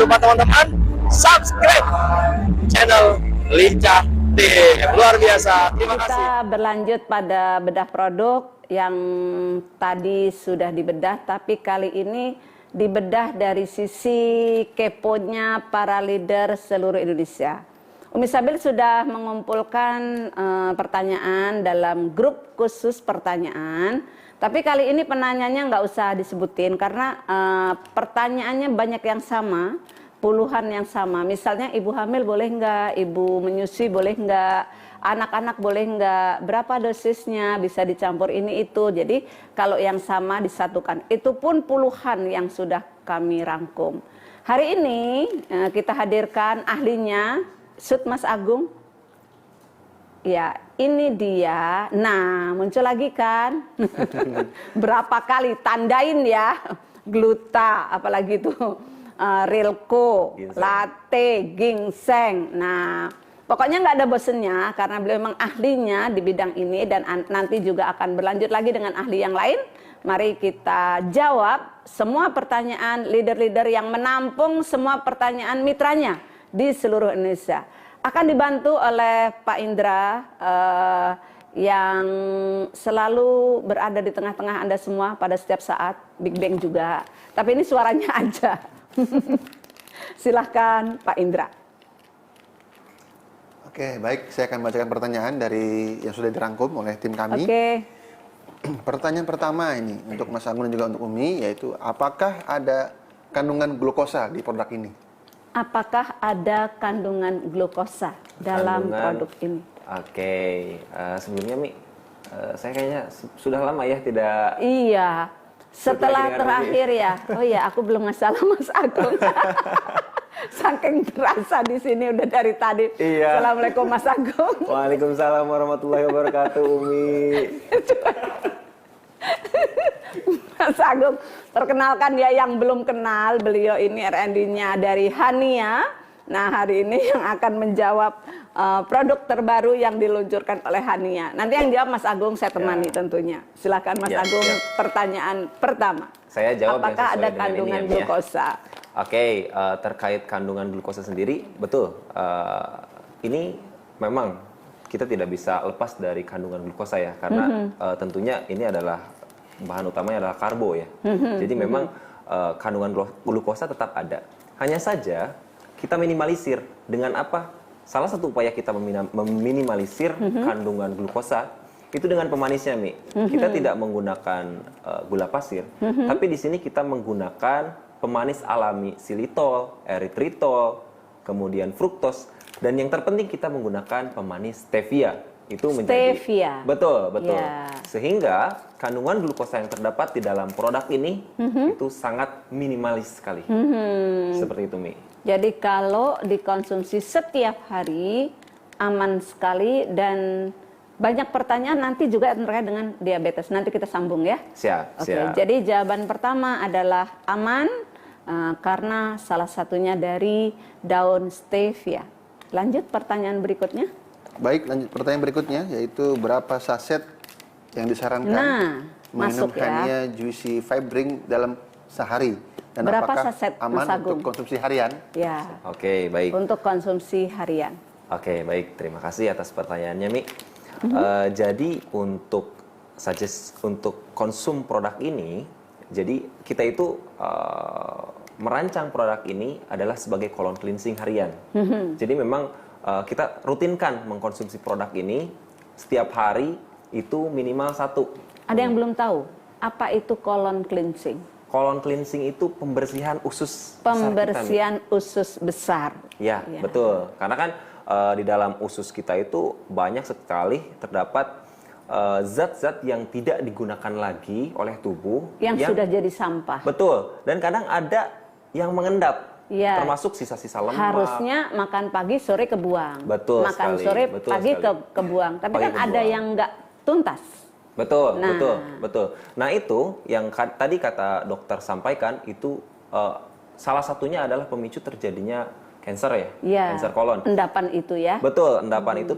lupa teman-teman subscribe channel Lincah Tim. Luar biasa. Terima kasih. Kita berlanjut pada bedah produk yang tadi sudah dibedah, tapi kali ini dibedah dari sisi keponya para leader seluruh Indonesia. Umi Sabil sudah mengumpulkan pertanyaan dalam grup khusus pertanyaan, tapi kali ini penanyanya nggak usah disebutin karena pertanyaannya banyak yang sama, puluhan yang sama. Misalnya ibu hamil boleh nggak, ibu menyusui boleh nggak, anak-anak boleh nggak, berapa dosisnya, bisa dicampur ini itu. Jadi kalau yang sama disatukan, itu pun puluhan yang sudah kami rangkum. Hari ini kita hadirkan ahlinya, Sud Mas Agung. Ya, ini dia. Nah, muncul lagi kan? Berapa kali tandain ya, gluta, apalagi itu. Rilko, latte, ginseng. Nah, pokoknya nggak ada bosennya karena beliau memang ahlinya di bidang ini dan nanti juga akan berlanjut lagi dengan ahli yang lain. Mari kita jawab semua pertanyaan leader-leader yang menampung semua pertanyaan mitranya di seluruh Indonesia. Akan dibantu oleh Pak Indra yang selalu berada di tengah-tengah Anda semua pada setiap saat. Big Bang juga. Tapi ini suaranya aja. Silahkan Pak Indra. Oke, baik. Saya akan bacakan pertanyaan dari yang sudah dirangkum oleh tim kami. Oke. Pertanyaan pertama ini untuk Mas Agung dan juga untuk Umi, yaitu apakah ada kandungan glukosa di produk ini? Apakah ada kandungan glukosa dalam produk ini? Oke, sebelumnya Mi, saya kayaknya sudah lama ya tidak. Iya. Setelah terakhir ya, oh ya aku belum masalah Mas Agung. Saking terasa di sini udah dari tadi. Iya. Assalamualaikum Mas Agung. Waalaikumsalam warahmatullahi wabarakatuh, Umi. Mas Agung, perkenalkan ya yang belum kenal, beliau ini R&D-nya dari Hania. Nah, hari ini yang akan menjawab produk terbaru yang diluncurkan oleh Hania. Nanti yang jawab Mas Agung, saya temani tentunya. Silakan Mas Agung, pertanyaan pertama. Saya jawab. Apakah ada kandungan glukosa? Oke, terkait kandungan glukosa sendiri, betul. Ini memang kita tidak bisa lepas dari kandungan glukosa ya, karena tentunya ini adalah bahan utamanya adalah karbo ya. Jadi memang kandungan glukosa tetap ada. Hanya saja kita minimalisir dengan apa? Salah satu upaya kita meminimalisir kandungan glukosa itu dengan pemanisnya, Mi. Kita tidak menggunakan gula pasir, tapi di sini kita menggunakan pemanis alami xilitol, eritritol, kemudian fruktos, dan yang terpenting kita menggunakan pemanis stevia. Itu menjadi stevia. Betul. Yeah. Sehingga kandungan glukosa yang terdapat di dalam produk ini itu sangat minimalis sekali. Seperti itu, Mi. Jadi kalau dikonsumsi setiap hari aman sekali dan banyak pertanyaan nanti juga terkait dengan diabetes. Nanti kita sambung ya. Siap. Jadi jawaban pertama adalah aman karena salah satunya dari daun stevia. Lanjut pertanyaan berikutnya. Baik, lanjut pertanyaan berikutnya, yaitu berapa saset yang disarankan masuk minum ya. Hania Juicy Fibring dalam sehari? Dan Berapa apakah saset, aman Mas Agung? untuk konsumsi harian? Ya. Oke, baik. Untuk konsumsi harian. Oke, baik. Terima kasih atas pertanyaannya, Mi. Jadi untuk konsum produk ini, jadi kita itu merancang produk ini adalah sebagai colon cleansing harian. Jadi memang kita rutinkan mengkonsumsi produk ini setiap hari itu minimal 1. Ada yang belum tahu apa itu colon cleansing? Colon cleansing itu pembersihan usus. Pembersihan usus besar. Ya, betul. Karena kan di dalam usus kita itu banyak sekali terdapat zat-zat yang tidak digunakan lagi oleh tubuh. Yang sudah jadi sampah. Betul. Dan kadang ada yang mengendap. Ya. Termasuk sisa-sisa lemak. Harusnya makan pagi, sore kebuang. Betul makan sekali. sore, Betul pagi sekali. kebuang. Tapi Pagi kan ada kebuang. yang nggak tuntas. Betul. Nah itu yang tadi kata dokter sampaikan itu salah satunya adalah pemicu terjadinya kanker ya, kanker kolon. Endapan itu ya. Betul, endapan itu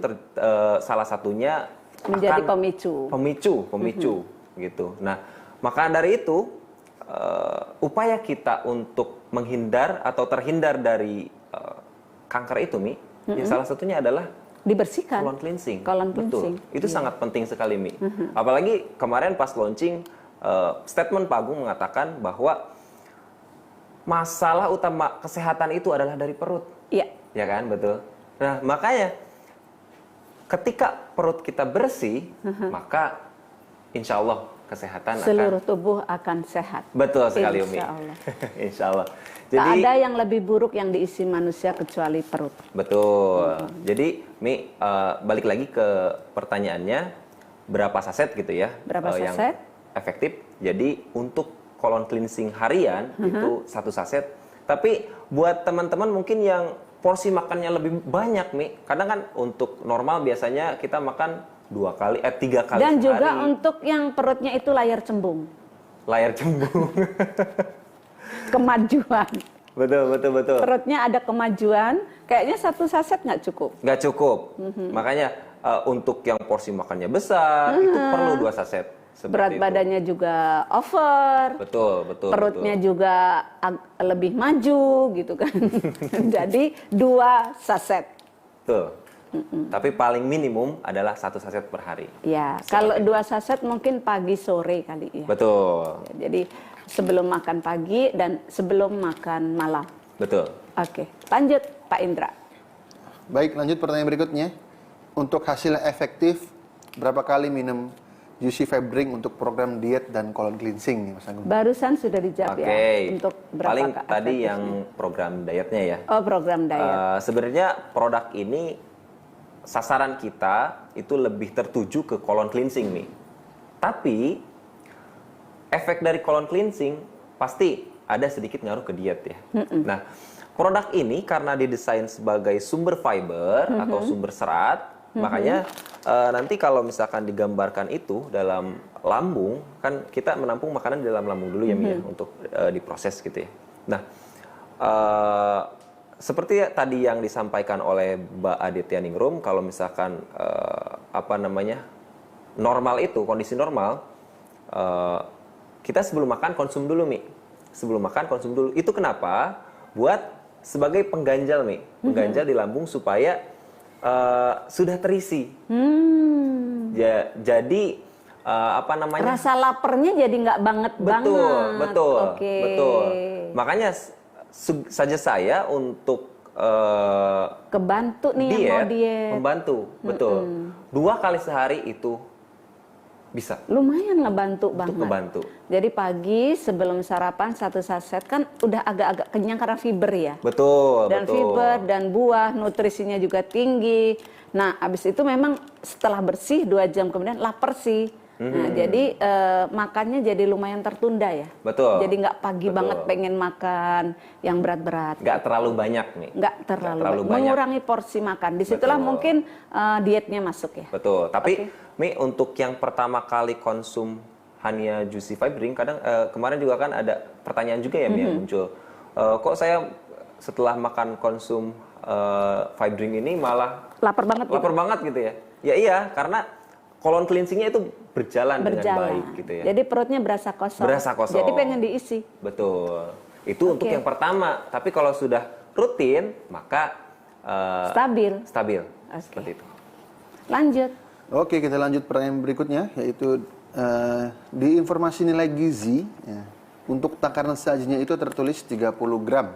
salah satunya menjadi pemicu gitu. Nah maka dari itu upaya kita untuk menghindar atau terhindar dari kanker itu, Mi, ya salah satunya adalah Dibersihkan. colon cleansing. Colon Betul. cleansing. Itu sangat penting sekali, Mi. Apalagi kemarin pas launching statement Pak Agung mengatakan bahwa masalah utama kesehatan itu adalah dari perut. Iya. Ya kan, betul. Nah, makanya ketika perut kita bersih, maka insya Allah kesehatan Seluruh tubuh akan sehat. Betul sekali, Umi. Insya Allah. Insya Allah. Tak ada yang lebih buruk yang diisi manusia kecuali perut. Betul. Jadi, Mi, balik lagi ke pertanyaannya, berapa saset gitu ya? Berapa Yang saset? efektif. Jadi, untuk colon cleansing harian itu 1 saset. Tapi buat teman-teman mungkin yang porsi makannya lebih banyak, Mi. Kadang kan untuk normal biasanya kita makan 3 kali Dan sehari. juga untuk yang perutnya itu layar cembung. Layar cembung. Kemajuan. Betul. Perutnya ada kemajuan, kayaknya 1 saset nggak cukup. Nggak cukup. Makanya untuk yang porsi makannya besar itu perlu 2 saset. Berat badannya juga over. Betul. Perutnya juga lebih maju gitu kan. Jadi 2 saset. Betul. Tapi paling minimum adalah 1 saset per hari. Ya, kalau 2 saset mungkin pagi sore kali ya. Betul. Jadi sebelum makan pagi dan sebelum makan malam. Betul. Oke, lanjut Pak Indra. Baik, lanjut pertanyaan berikutnya. Untuk hasilnya efektif, berapa kali minum UC Fibring untuk program diet dan colon cleansing nih, Mas Agung? Barusan sudah dijawab Oke. ya. Untuk berapa Paling tadi efektifnya? yang program dietnya ya. Oh, program diet. Sebenarnya produk ini sasaran kita itu lebih tertuju ke colon cleansing nih. Tapi efek dari colon cleansing pasti ada sedikit ngaruh ke diet ya. Nah, produk ini karena didesain sebagai sumber fiber atau sumber serat, makanya nanti kalau misalkan digambarkan itu dalam lambung, kan kita menampung makanan di dalam lambung dulu ya, Mia, untuk diproses gitu ya. Nah, seperti tadi yang disampaikan oleh Mbak Aditya Ningrum, kalau misalkan normal itu, kondisi normal, kita sebelum makan konsum dulu, Mi. Sebelum makan konsum dulu. Itu kenapa? Buat sebagai pengganjal, Mi. Pengganjal di lambung supaya sudah terisi. Ya, jadi Rasa laparnya jadi nggak banget banget. Betul. Oke. Betul. Makanya saja saya untuk kebantu nih yang mau diet. membantu, betul. 2 kali sehari itu bisa. Lumayan ngebantu banget. Ngebantu. Jadi pagi sebelum sarapan 1 saset kan udah agak-agak kenyang karena fiber ya. Betul. Dan fiber dan buah, nutrisinya juga tinggi. Nah, abis itu memang setelah bersih 2 jam kemudian lapar sih. Nah, jadi makannya jadi lumayan tertunda ya. Betul. Jadi nggak pagi banget pengen makan yang berat-berat. Nggak terlalu banyak nih. Nggak terlalu banyak. banyak. Mengurangi porsi makan. Disitulah mungkin dietnya masuk ya. Betul. Tapi Mi, untuk yang pertama kali konsum Hania Juicy Fibring, kadang kemarin juga kan ada pertanyaan juga ya, Mi, yang muncul. Kok saya setelah makan konsum Fibring ini malah Lapar banget gitu ya? Ya iya, karena colon cleansingnya itu berjalan dengan baik gitu ya. Jadi perutnya berasa kosong. Berasa kosong. Jadi pengen diisi. Betul. Itu untuk yang pertama. Tapi kalau sudah rutin, maka Stabil. Seperti itu. Lanjut. Oke, kita lanjut pertanyaan berikutnya, yaitu di informasi nilai gizi, ya, untuk takaran sajinya itu tertulis 30 gram.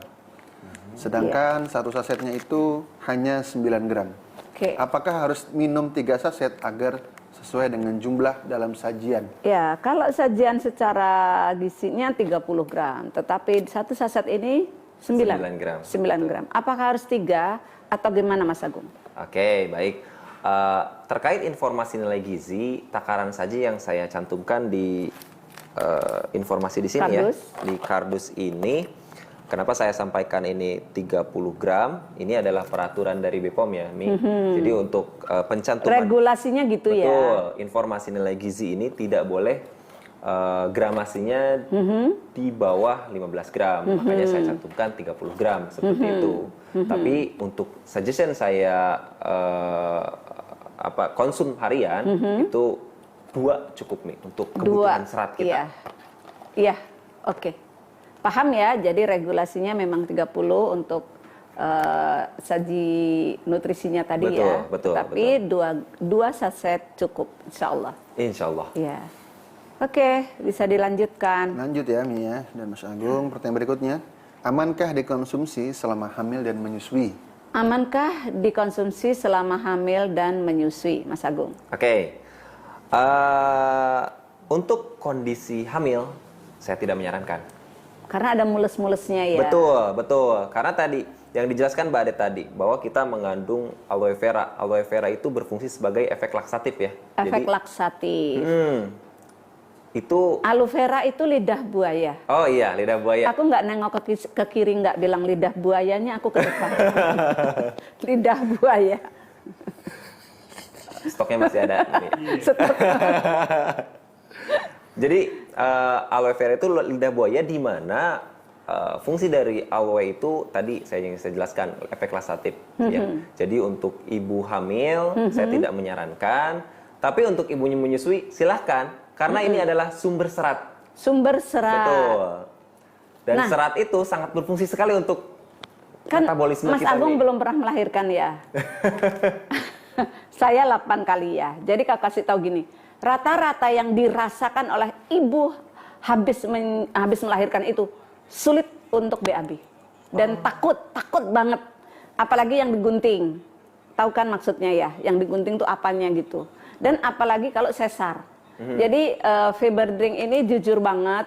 Sedangkan 1 sasetnya itu hanya 9 gram. Oke. Apakah harus minum 3 saset agar sesuai dengan jumlah dalam sajian? Ya, kalau sajian secara gizinya 30 gram, tetapi 1 saset ini 9 gram. 9 gram. Apakah harus 3 atau gimana Mas Agung? Oke, baik. Terkait informasi nilai gizi, takaran saji yang saya cantumkan di informasi di sini Kardus. ya, di kardus ini. Kenapa saya sampaikan ini 30 gram? Ini adalah peraturan dari BPOM ya, Mi. Jadi untuk pencantuman Regulasinya gitu ya. betul, informasi nilai gizi ini tidak boleh gramasinya di bawah 15 gram. Makanya saya cantumkan 30 gram seperti itu. Tapi untuk suggestion saya konsum harian itu 2 cukup, Mi, untuk kebutuhan serat kita. Iya. Oke. Paham ya, jadi regulasinya memang 30 untuk saji nutrisinya tadi Betul, ya. betul, Tapi dua saset cukup, insya Allah. Insya Allah. Ya. Oke, bisa dilanjutkan. Lanjut ya Mia dan Mas Agung. Pertanyaan berikutnya, amankah dikonsumsi selama hamil dan menyusui? Amankah dikonsumsi selama hamil dan menyusui, Mas Agung? Oke. Untuk kondisi hamil, saya tidak menyarankan. Karena ada mules-mulesnya ya. Betul, betul. Karena tadi yang dijelaskan Mbak Ade tadi bahwa kita mengandung aloe vera. Aloe vera itu berfungsi sebagai efek laksatif ya. Efek laksatif. Itu Aloe vera itu lidah buaya. oh iya, lidah buaya. Aku nggak nengok ke kiri, nggak bilang lidah buayanya, aku ke depan. Lidah buaya. Stoknya masih ada. Stok. Jadi aloe vera itu lidah buaya di mana fungsi dari aloe itu tadi yang saya jelaskan efek laksatif. Ya. Jadi untuk ibu hamil saya tidak menyarankan, tapi untuk ibunya menyusui silahkan karena ini adalah sumber serat. Sumber serat. Betul. Dan Nah, serat itu sangat berfungsi sekali untuk kan metabolisme Mas kita. Agung nih. belum pernah melahirkan ya. Saya 8 kali ya. Jadi Kak kasih tahu gini, rata-rata yang dirasakan oleh ibu habis melahirkan itu sulit untuk BAB dan takut banget, apalagi yang digunting. Tahu kan maksudnya ya, yang digunting tuh apanya gitu. Dan apalagi kalau sesar. Jadi fiber drink ini jujur banget,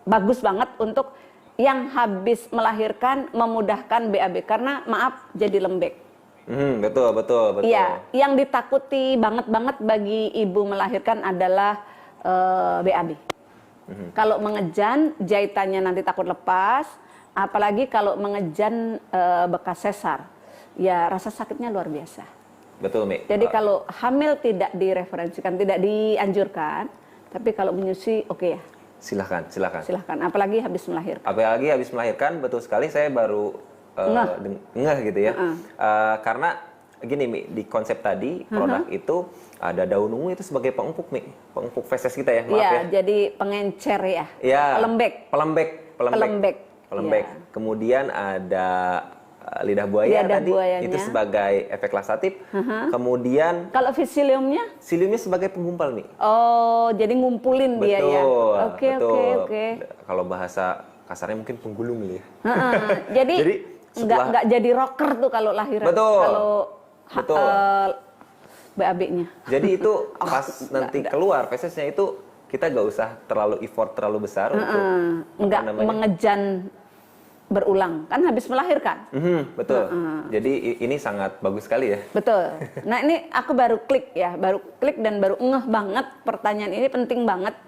bagus banget untuk yang habis melahirkan, memudahkan BAB karena maaf jadi lembek. Betul. Iya, yang ditakuti banget bagi ibu melahirkan adalah BAB. Kalau mengejan, jahitannya nanti takut lepas, apalagi kalau mengejan bekas sesar, ya rasa sakitnya luar biasa. Betul, Mi. Jadi kalau hamil tidak direferensikan, tidak dianjurkan, tapi kalau menyusui oke ya, Silahkan. silahkan. Apalagi habis melahirkan. Apalagi habis melahirkan, betul sekali saya baru ngeh gitu ya. Karena gini Mi, di konsep tadi produk itu ada daun ungu itu sebagai pengempuk Mi, pengempuk feses kita ya, maaf Iya, ya. jadi pengencer ya. Iya. Pelembek. Pelembek. Iya. Kemudian ada lidah buaya Lidah tadi buayanya. itu sebagai efek laksatif. Kemudian Kalau psylliumnya? psylliumnya sebagai penggumpal nih. Oh, jadi ngumpulin dia ya. Oke. Kalau bahasa kasarnya mungkin penggulung ya. Jadi setelah- nggak jadi rocker tuh kalau lahiran. Betul. Kalau Betul. BAB-nya. Jadi itu pas nanti keluar fesesnya itu kita nggak usah terlalu effort terlalu besar untuk Nggak mengejan berulang, kan habis melahirkan. betul. Jadi ini sangat bagus sekali ya. Betul. Nah ini aku baru klik dan baru ngeh banget, pertanyaan ini penting banget.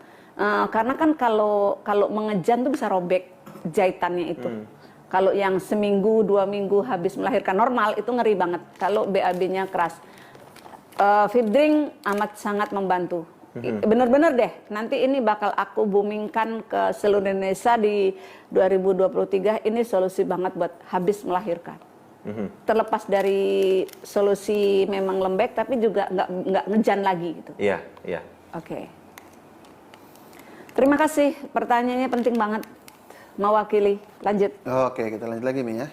Karena kan kalau mengejan tuh bisa robek jahitannya itu. Kalau yang seminggu 2 minggu habis melahirkan normal itu ngeri banget. Kalau BAB-nya keras, Fibdring amat sangat membantu. Bener-bener deh, nanti ini bakal aku boomingkan ke seluruh Indonesia di 2023. Ini solusi banget buat habis melahirkan. Terlepas dari solusi memang lembek, tapi juga nggak ngejan lagi gitu. Iya. Oke. Terima kasih, pertanyaannya penting banget. Mewakili, lanjut. Oke, kita lanjut lagi Mi ya.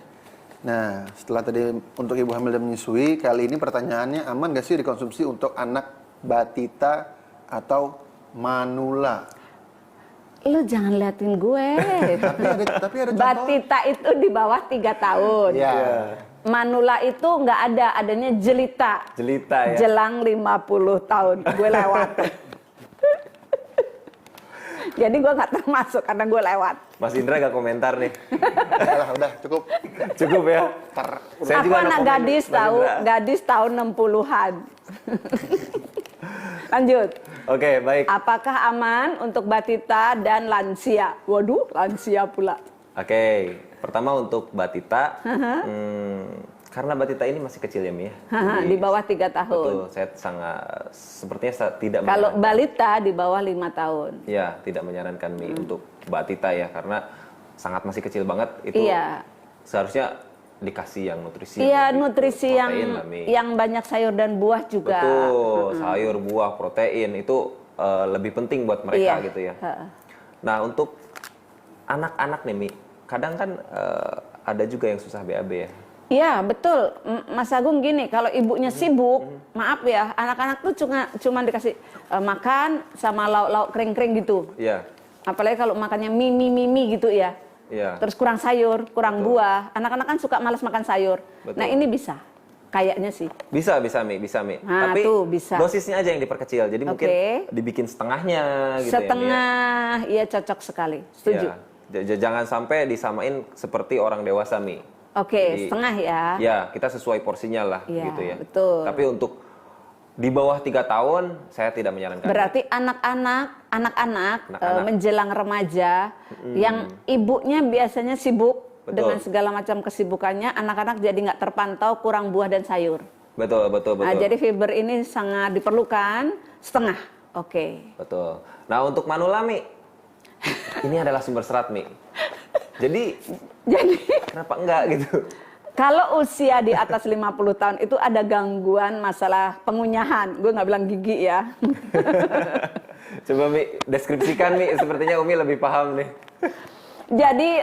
Nah, setelah tadi untuk ibu hamil dan menyusui, kali ini pertanyaannya aman gak sih dikonsumsi untuk anak batita atau manula? Lu jangan liatin gue. tapi ada contoh. Batita itu di bawah 3 tahun. Iya. Manula itu nggak ada, adanya jelita. Jelita ya. Jelang 50 tahun, gue lewat. Jadi gue nggak termasuk karena gue lewat. Mas Indra gak komentar nih. Udah cukup. Cukup ya. Saya Aku juga anak no gadis comment, Mas tahu, Indra. gadis tahun 60-an. Lanjut. Oke, baik. Apakah aman untuk batita dan lansia? Waduh, lansia pula. Oke, pertama untuk batita, karena batita ini masih kecil ya Mi ya. Di bawah 3 tahun. Betul, saya sepertinya tidak Kalau menyarankan. balita di bawah 5 tahun. Ya, tidak menyarankan Mi untuk batita ya, karena sangat masih kecil banget. Itu Iya. seharusnya dikasih yang nutrisi. Iya, lebih nutrisi protein lah, Mi. yang banyak sayur dan buah juga. Betul, sayur, buah, protein itu lebih penting buat mereka Iya. gitu ya. Nah, untuk anak-anak nih, Mi, kadang kan ada juga yang susah BAB ya. Iya, betul. Mas Agung gini, kalau ibunya sibuk, maaf ya, anak-anak tuh cuma dikasih makan sama lauk-lauk kering-kering gitu. Iya. Apalagi kalau makannya mie gitu ya. Iya. Terus kurang sayur, kurang buah. Anak-anak kan suka malas makan sayur. Betul. Nah, ini bisa. Kayaknya sih. Bisa Mi. Nah, Tapi tuh, bisa. dosisnya aja yang diperkecil. Jadi mungkin dibikin setengahnya gitu Setengah, iya cocok sekali. Setuju. ya. Jangan sampai disamain seperti orang dewasa, Mi. Jadi, Setengah ya. Ya, kita sesuai porsinya lah Iya, gitu ya. betul. Tapi untuk di bawah 3 tahun saya tidak menyarankan. Berarti anak-anak menjelang remaja yang ibunya biasanya sibuk dengan segala macam kesibukannya, anak-anak jadi nggak terpantau, kurang buah dan sayur. Betul. Nah, jadi fiber ini sangat diperlukan, setengah. Betul. Nah, untuk manula, Mi, ini adalah sumber serat, Mi. Jadi kenapa enggak gitu? Kalau usia di atas 50 tahun itu ada gangguan masalah pengunyahan. Gue nggak bilang gigi ya. Coba Mi, deskripsikan Mi, sepertinya Umi lebih paham nih. Jadi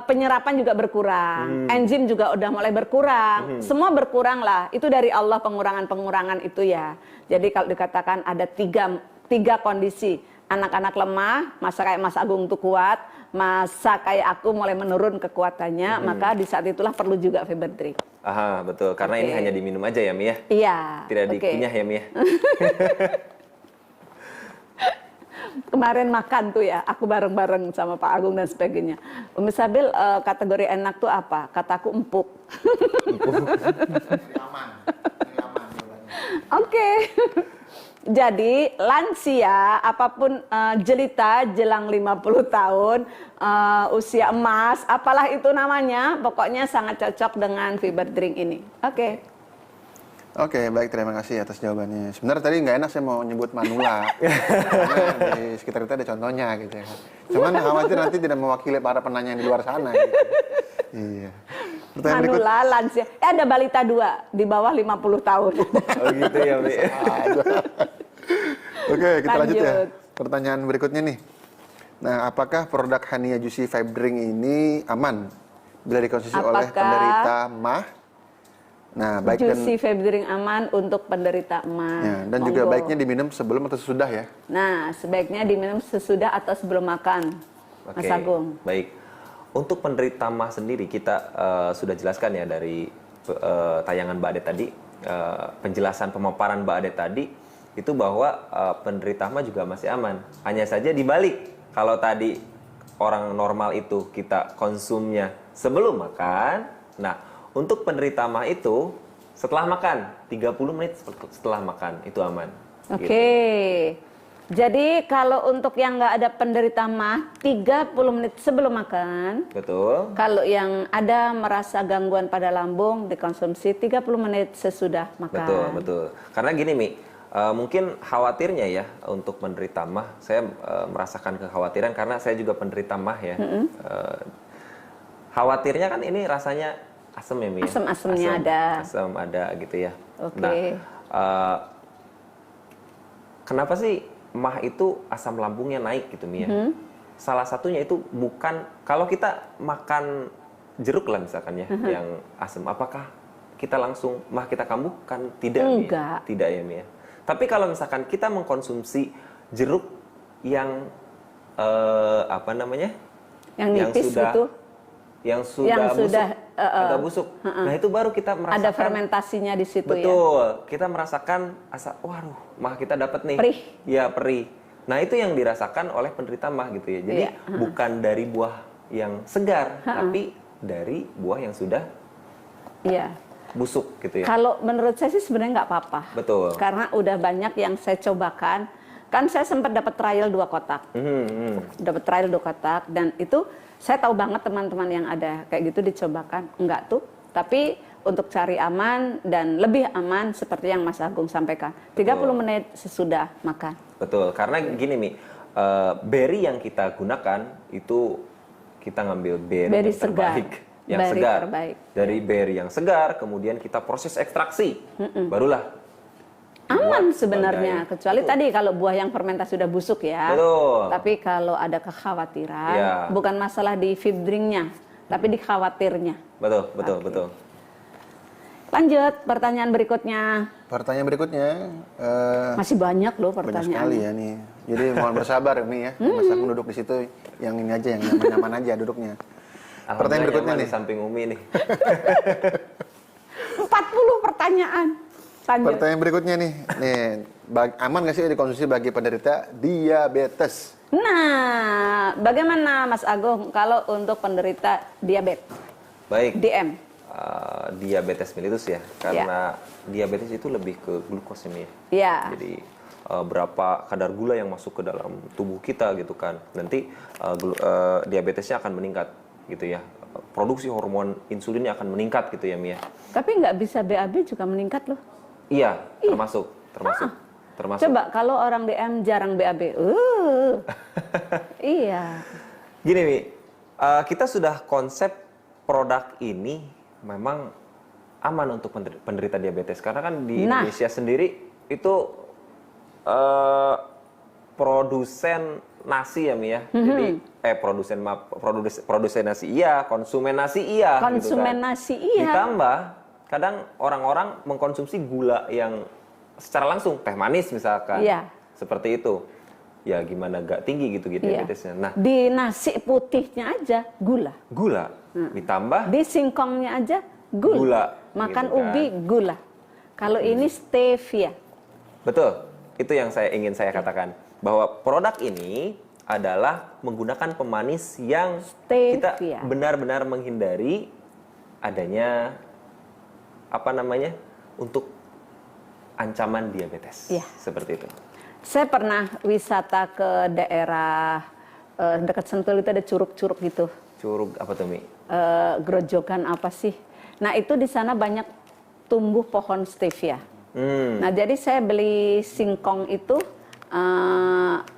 penyerapan juga berkurang, enzim juga udah mulai berkurang, semua berkurang lah. Itu dari Allah pengurangan itu ya. Jadi kalau dikatakan ada tiga kondisi, anak-anak lemah, masa kayak Mas Agung itu kuat, masa kayak aku mulai menurun kekuatannya, maka di saat itulah perlu juga fiber drink. Aha, betul. Karena ini hanya diminum aja ya Mi ya? Iya. Tidak dikunyah ya Mi ya? Kemarin makan tuh ya, aku bareng-bareng sama Pak Agung dan sebagainya. Umi Sabil kategori enak tuh apa? Kataku empuk. Oke. Jadi lansia, apapun jelita jelang 50 tahun, usia emas, apalah itu namanya, pokoknya sangat cocok dengan fiber drink ini. Oke, baik, terima kasih atas jawabannya. Sebenarnya tadi nggak enak saya mau nyebut manula, karena di sekitar kita ada contohnya gitu ya. Cuman khawatir nanti tidak mewakili para penanya yang di luar sana. Gitu. Iya. Manula, lansia, ada balita 2 di bawah 50 tahun. Oh gitu ya Mi. Oke, kita lanjut ya. Pertanyaan berikutnya nih. Nah, apakah produk Hania Juicy Fiber Drink ini aman bila dikonsumsi oleh penderita MAH? Nah, baik Juicy Fiber Drink aman untuk penderita MAH. Ya, dan juga baiknya diminum sebelum atau sesudah ya? Nah, sebaiknya diminum sesudah atau sebelum makan, Mas Agung. Baik. Untuk penderita MAH sendiri kita sudah jelaskan ya dari tayangan Mbak Ade tadi, penjelasan pemaparan Mbak Ade tadi itu bahwa penderita MAH juga masih aman. Hanya saja dibalik, kalau tadi orang normal itu kita konsumnya sebelum makan, nah untuk penderita MAH itu setelah makan, 30 menit setelah makan itu aman. Oke. Jadi kalau untuk yang nggak ada penderita MAH, 30 menit sebelum makan. Betul. Kalau yang ada merasa gangguan pada lambung, dikonsumsi 30 menit sesudah makan. Betul. Karena gini Mi, mungkin khawatirnya ya untuk penderita MAH, saya merasakan kekhawatiran karena saya juga penderita MAH ya. Khawatirnya kan ini rasanya asam ya Mi. Asam-asamnya ada. Asam ada gitu ya. Oke. Nah, kenapa sih MAH itu asam lambungnya naik gitu Mi ya? Salah satunya itu bukan kalau kita makan jeruk lah misalkan ya, yang asam, apakah kita langsung MAH kita kambuh? Kan tidak Mi. Enggak. Tidak ya Mi ya. Tapi kalau misalkan kita mengkonsumsi jeruk yang apa namanya? Yang nipis gitu. Yang sudah agak busuk. Nah, itu baru kita merasakan ada fermentasinya di situ ya. Betul. Kita merasakan waduh, MAH kita dapat nih. Perih. Iya, perih. Nah, itu yang dirasakan oleh penderita MAH gitu ya. Jadi bukan dari buah yang segar, tapi dari buah yang sudah busuk gitu ya. Kalau menurut saya sih sebenarnya nggak apa-apa. Betul. Karena udah banyak yang saya cobakan. Kan saya sempat dapat trial 2 kotak. Dapat trial 2 kotak dan itu saya tahu banget teman-teman yang ada kayak gitu dicobakan. Enggak tuh. Tapi untuk cari aman dan lebih aman seperti yang Mas Agung sampaikan. 30 menit sesudah makan. Betul. Karena gini Mi, berry yang kita gunakan itu kita ngambil berry yang terbaik. Yang berry segar. Terbaik. Dari berry yang segar, kemudian kita proses ekstraksi. Barulah Aman dibuat sebenarnya, sebagai- kecuali Betul. tadi kalau buah yang fermentasi sudah busuk ya. Betul. Tapi kalau ada kekhawatiran, Iya. bukan masalah di feed drinknya, tapi di khawatirnya. Betul, betul, betul. Lanjut, pertanyaan berikutnya. Pertanyaan berikutnya, Masih banyak loh banyak pertanyaannya. sekali ya nih. Jadi mohon bersabar Mi ya. Mas Agung duduk di situ, yang ini aja, yang nyaman-nyaman aja duduknya. Pertanyaan Alhamdulillah berikutnya nyaman nih. di samping Umi nih. 40 pertanyaan. Lanjut. Pertanyaan berikutnya nih. Aman nggak sih dikonsumsi bagi penderita diabetes? Nah, bagaimana Mas Agung kalau untuk penderita diabetes? Baik. DM. Diabetes mellitus ya, karena diabetes itu lebih ke glukos ini. Ya. Jadi berapa kadar gula yang masuk ke dalam tubuh kita gitu kan. Nanti diabetesnya akan meningkat gitu ya. Produksi hormon insulinnya akan meningkat gitu ya Mia. Tapi nggak bisa BAB juga meningkat loh. Iya, termasuk. Coba kalau orang DM jarang BAB. Iya. Gini Mi, kita sudah konsep produk ini memang aman untuk penderita diabetes karena kan di Indonesia sendiri itu produsen nasi ya Mi ya. Jadi produsen nasi iya, konsumen nasi iya. Konsumen gitu kan. nasi iya. Ditambah kadang orang-orang mengkonsumsi gula yang secara langsung, teh manis misalkan. Iya. Seperti itu. Ya gimana gak tinggi gitu diabetesnya. Nah, di nasi putihnya aja gula. gula ditambah Di singkongnya aja gula. Makan gitu kan. ubi gula. Kalau ini stevia. Betul. Itu yang ingin saya katakan bahwa produk ini adalah menggunakan pemanis yang kita Stevia. benar-benar menghindari adanya untuk ancaman diabetes. Iya. Seperti itu. Saya pernah wisata ke daerah dekat Sentul, itu ada curug-curug gitu. Curug apa tuh Mi? Grojogan apa sih? Nah itu di sana banyak tumbuh pohon stevia. Nah jadi saya beli singkong itu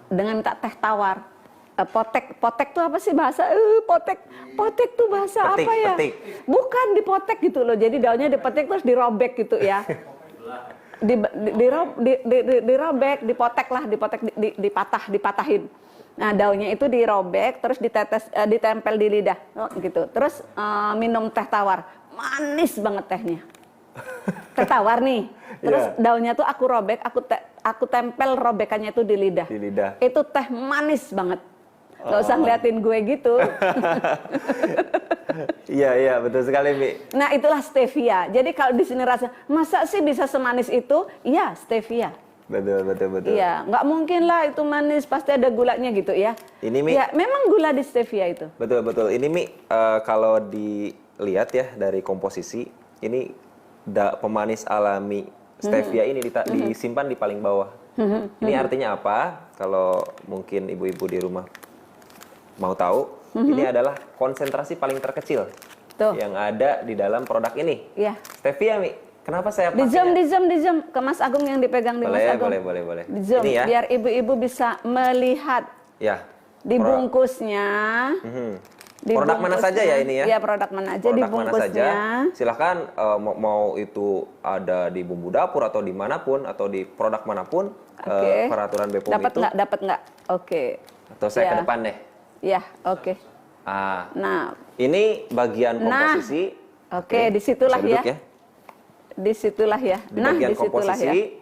dengan minta teh tawar. Potek tuh apa sih bahasa? Potek tuh bahasa Petik, apa ya? petik. Bukan dipotek gitu loh. Jadi daunnya dipetik terus dirobek gitu ya. Dirobek, dipatahin. Nah daunnya itu dirobek, terus ditempel di lidah, gitu. Terus minum teh tawar, manis banget tehnya. Teh tawar nih, terus daunnya tuh aku robek, aku tempel robekannya itu di lidah. Di lidah. Itu teh manis banget. Gak usah ngeliatin gue gitu. Iya betul sekali Mi. Nah itulah stevia. Jadi kalau di sini rasa, masa sih bisa semanis itu? Iya stevia. Betul. Iya, nggak mungkin lah itu manis, pasti ada gulanya gitu ya. Ini Mi. Ya memang gula di stevia itu. Betul. Ini Mi, kalau dilihat ya dari komposisi, ini pemanis alami stevia ini disimpan di paling bawah. Ini artinya apa? Kalau mungkin ibu-ibu di rumah mau tahu, ini adalah konsentrasi paling terkecil yang ada di dalam produk ini. Iya. Stevia Mi, kenapa saya Di pakainya? zoom ke Mas Agung yang dipegang di Mas Agung. Boleh. Di zoom, Ini ya. biar ibu-ibu bisa melihat Ya. dibungkusnya. Produk mana saja ya ini ya? Iya, produk mana aja Produk mana saja. dibungkusnya. Silahkan mau itu ada di bumbu dapur atau dimanapun atau di produk manapun. Oke. Peraturan BPOM Dapat itu. Dapat nggak? Oke. Atau saya Ya. ke depan deh. Iya, oke. Nah, ini bagian komposisi. Oke, disitulah bisa duduk ya. Disitulah ya. Di bagian disitulah komposisi.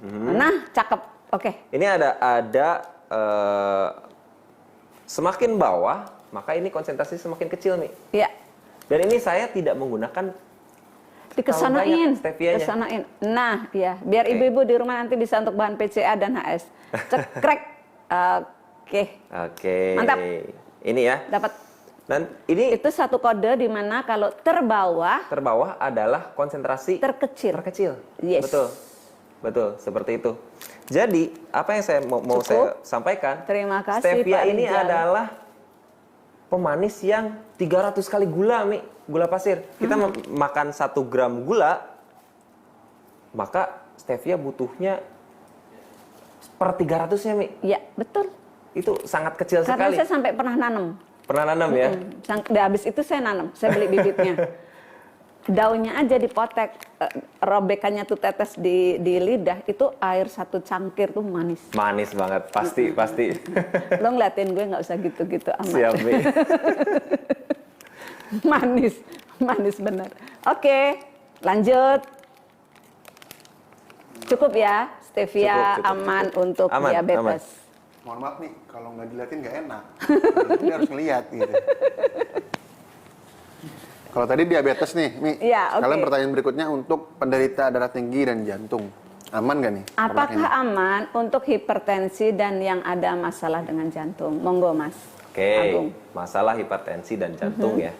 ya. Nah, cakep. Oke. Ini ada semakin bawah, maka ini konsentrasi semakin kecil nih. Iya. Dan ini saya tidak menggunakan Dikesanain. stevianya. Kesanain. Nah, ya, biar ibu-ibu di rumah nanti bisa untuk bahan PCA dan HS. Cekrek. Oke. Mantap. Ini ya. Dapat. Dan ini Itu satu kode di mana kalau terbawah adalah konsentrasi terkecil. Yes. Betul, seperti itu. Jadi, apa yang saya mau saya sampaikan? Terima kasih, Stevia Pak ini Rijal. adalah pemanis yang 300 kali gula, Mi. Gula pasir. Kita makan 1 gram gula, maka stevia butuhnya per 300-nya, Mi. Iya, betul. Itu sangat kecil Karena sekali. saya sampai pernah nanam. Pernah nanam ya? Habis itu saya nanam, saya beli bibitnya. daunnya aja dipotek, robekannya tuh tetes di lidah, itu air 1 cangkir tuh manis. Manis banget, pasti, pasti. Lo ngeliatin gue nggak usah gitu-gitu amat. Siap, Mi. Manis, manis bener. Oke, lanjut. Cukup ya, stevia Cukup. aman untuk Aman, diabetes. Mohon maaf nih, kalau nggak diliatin nggak enak. Jadi harus ngeliat gitu. Kalau tadi diabetes nih, Mi. Iya, oke. Kalian pertanyaan berikutnya untuk penderita darah tinggi dan jantung. Aman nggak nih? produk Apakah ini? aman untuk hipertensi dan yang ada masalah dengan jantung? Monggo, Mas. Oke, Agung. masalah hipertensi dan jantung ya.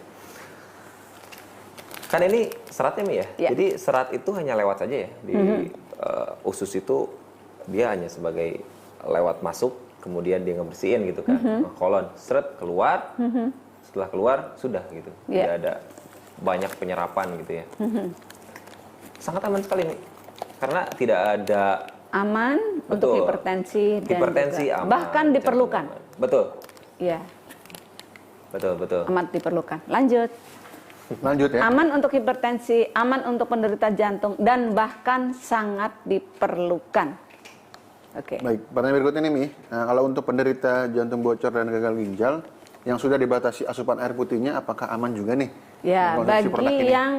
Kan ini seratnya, Mi ya. Ya. Jadi serat itu hanya lewat saja ya di usus itu, dia hanya sebagai lewat masuk, kemudian dia ngebersihin gitu kan. Nah, kolon seret keluar, setelah keluar sudah gitu. Ya. Tidak ada banyak penyerapan gitu ya. Sangat aman sekali, Mi. Karena tidak ada Aman Betul. untuk hipertensi dan hipertensi, juga- aman, bahkan jantung diperlukan. aman. Betul, Iya, betul, betul. amat diperlukan. Lanjut. Lanjut ya. Aman untuk hipertensi, aman untuk penderita jantung, dan bahkan sangat diperlukan. Oke. Baik, pertanyaan berikutnya nih, Mi. Nah, kalau untuk penderita jantung bocor dan gagal ginjal yang sudah dibatasi asupan air putihnya, apakah aman juga nih? Ya, mengkonsumsi produk bagi ini? yang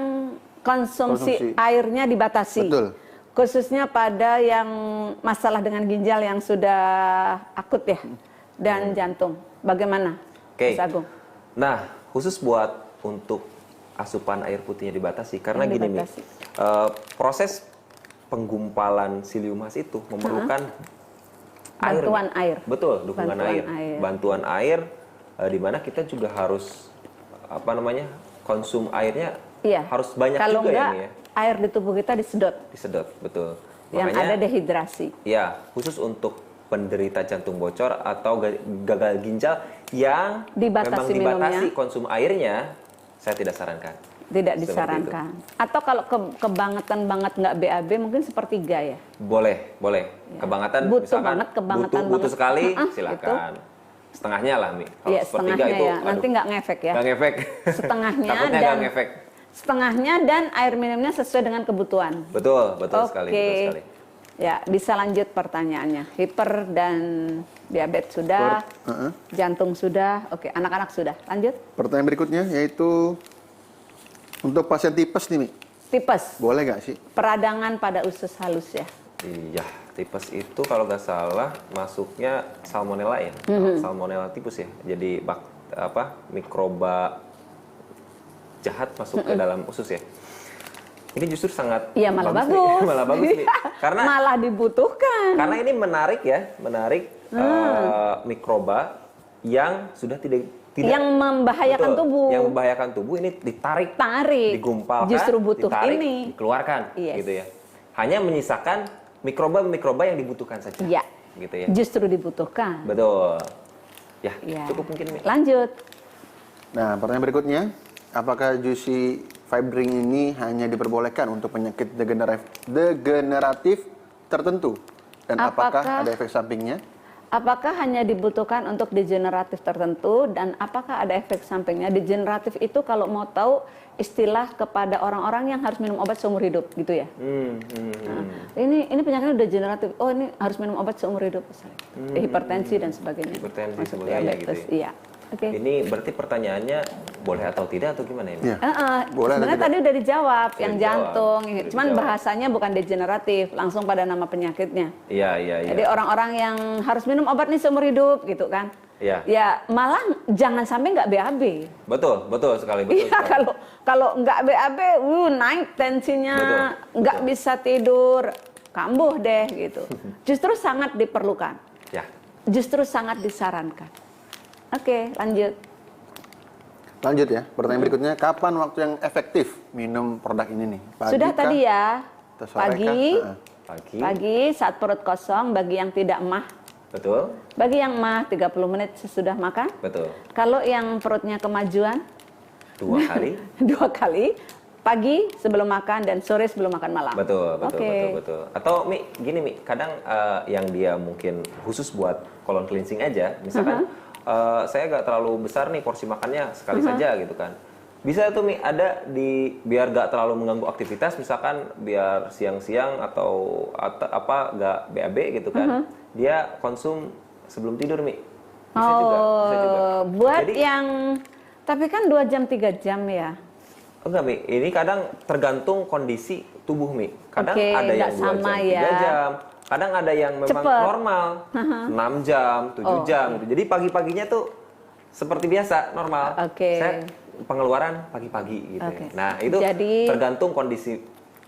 konsumsi Konsumsi. airnya dibatasi. Betul. Khususnya pada yang masalah dengan ginjal yang sudah akut ya, dan jantung. Bagaimana, Oke. Mas Agung? Nah, khusus buat untuk asupan air putihnya dibatasi karena Yang gini, Mi. dibatasi. Proses penggumpalan silium mas itu memerlukan air. Bantuan Mi. air. Betul, dukungan Bantuan air. air. Bantuan air di mana kita juga harus konsum airnya Iya. harus banyak Kalau juga enggak, ya, Mi ya. air di tubuh kita disedot, Disedot, betul. yang ada dehidrasi. Ya, khusus untuk penderita jantung bocor atau gagal ginjal yang Dibatasi memang dibatasi minumnya. konsum airnya, saya tidak sarankan. Tidak Seperti disarankan. Atau kalau kebangetan banget nggak BAB, mungkin sepertiga ya. Boleh, boleh. Kebangetan, Butuh misalkan banget, kebangetan butuh banget. sekali, Gitu. silakan. Setengahnya lah, Mi. Kalau Iya, sepertiga setengahnya itu, ya. Nanti nggak ngefek ya. nggak ngefek. Setengahnya Takutnya dan nggak ngefek. setengahnya dan air minumnya sesuai dengan kebutuhan. Betul, betul sekali, betul sekali. Ya, bisa lanjut pertanyaannya. Hiper dan diabetes sudah, jantung sudah, oke, anak-anak sudah. Lanjut. Pertanyaan berikutnya yaitu untuk pasien tipes nih, Mi. Tipes, Boleh nggak sih? peradangan pada usus halus ya. Iya, tipes itu kalau nggak salah masuknya salmonella ya, salmonella tipes ya. Jadi mikroba jahat masuk ke dalam usus ya. Ini justru sangat Iya, malah nih. bagus. Malah bagus nih. Karena Malah dibutuhkan. karena ini menarik mikroba yang sudah tidak Yang membahayakan betul, tubuh. yang membahayakan tubuh ini ditarik, Tarik. digumpalkan, Justru butuh ditarik, ini. dikeluarkan, Yes. gitu ya. Hanya menyisakan mikroba-mikroba yang dibutuhkan saja, Iya. gitu ya. Justru dibutuhkan. Betul. Ya, Iya. cukup mungkin. Mi. Lanjut. Nah, pertanyaan berikutnya, apakah Juicy Fibring ini hanya diperbolehkan untuk penyakit degeneratif tertentu? Dan apakah Apakah- ada efek sampingnya? Apakah hanya dibutuhkan untuk degeneratif tertentu dan apakah ada efek sampingnya? Degeneratif itu kalau mau tahu istilah kepada orang-orang yang harus minum obat seumur hidup gitu ya. Nah, ini penyakitnya degeneratif. Oh, ini harus minum obat seumur hidup misalnya. Hipertensi dan sebagainya. Hipertensi Masuk sebagainya diabetes, gitu iya. Oke. Ini berarti pertanyaannya boleh atau tidak atau gimana ini? Iya. Sebenarnya Boleh atau tidak? tadi udah dijawab yang dijawab. jantung, Sudah cuman dijawab. bahasanya bukan degeneratif, langsung pada nama penyakitnya. Iya, iya, iya. Jadi orang-orang yang harus minum obat nih seumur hidup gitu kan. Iya. Ya malah jangan sampai nggak BAB. Betul, betul sekali, betul. Iya, sekali. kalau nggak BAB, naik tensinya, Betul, nggak bisa tidur, kambuh deh gitu. Justru sangat diperlukan, Ya. justru sangat disarankan. Oke, lanjut. Lanjut ya, pertanyaan berikutnya, kapan waktu yang efektif minum produk ini nih? Pagi Sudah kah? tadi ya, Atau sore pagi, kah? pagi saat perut kosong bagi yang tidak emah. Betul, Bagi yang emah 30 menit sesudah makan. betul. Kalau yang perutnya kemajuan 2 kali. 2 kali, pagi sebelum makan dan sore sebelum makan malam. Betul, betul, Oke. betul, betul. Atau Mi, gini Mi, kadang yang dia mungkin khusus buat colon cleansing aja, misalkan saya nggak terlalu besar nih porsi makannya sekali saja gitu kan. Bisa tuh Mi, ada di biar gak terlalu mengganggu aktivitas, misalkan biar siang-siang atau apa gak BAB gitu kan. Dia konsum sebelum tidur Mi. Bisa juga. Buat Jadi, yang tapi kan 2 jam 3 jam ya. enggak Mi, ini kadang tergantung kondisi tubuh Mi. Kadang Oke, ada yang 2 nggak sama jam, 3 ya. jam. Kadang ada yang memang Cepet. normal, 6 jam, 7 jam gitu. Jadi pagi-paginya tuh seperti biasa, normal. Oke. Saya pengeluaran pagi-pagi gitu. Oke. Nah, itu Jadi- tergantung kondisi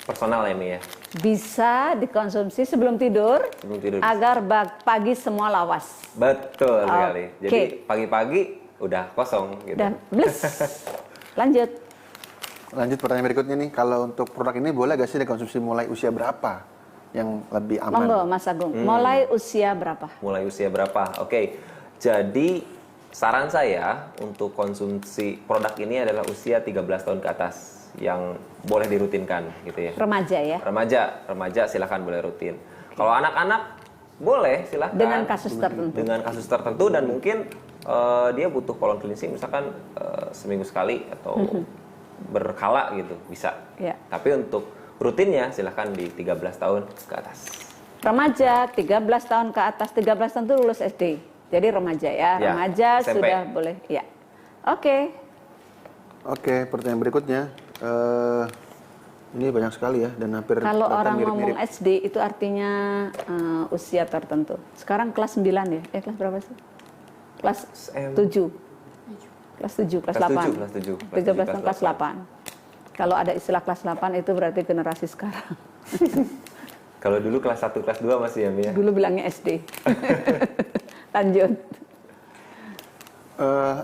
personal ya Mi ya. Bisa dikonsumsi sebelum tidur, Sebelum tidur. agar pagi semua lawas. Betul sekali. Oke. Jadi pagi-pagi udah kosong gitu. Dan bless. Lanjut. Lanjut pertanyaan berikutnya nih, kalau untuk produk ini boleh gak sih dikonsumsi mulai usia berapa yang lebih aman? Monggo Mas Agung. Mulai usia berapa? Mulai usia berapa? Oke. Jadi saran saya untuk konsumsi produk ini adalah usia 13 tahun ke atas yang boleh dirutinkan gitu ya. Remaja ya. Remaja silahkan boleh rutin. Kalau anak-anak boleh silahkan. Dengan kasus tertentu. Dengan kasus tertentu dan mungkin dia butuh colon cleansing misalkan seminggu sekali atau berkala gitu bisa. Ya. Tapi untuk rutinnya silahkan di 13 tahun ke atas. Remaja 13 tahun ke atas, 13 tahun itu lulus SD. Jadi remaja ya. Ya, Remaja SMP. sudah boleh. Ya. Oke. Oke, pertanyaan berikutnya. Ini banyak sekali ya dan hampir Kalau bahkan orang ngomong mirip-mirip. SD itu artinya usia tertentu. Sekarang kelas 9 ya? Kelas berapa sih? Kelas 7. Kelas 7, kelas 8. Kelas 7. 13 tahun kelas 8. Kalau ada istilah kelas 8 itu berarti generasi sekarang. Kalau dulu kelas 1, kelas 2 masih ya, Mi ya? Dulu bilangnya SD. Lanjut.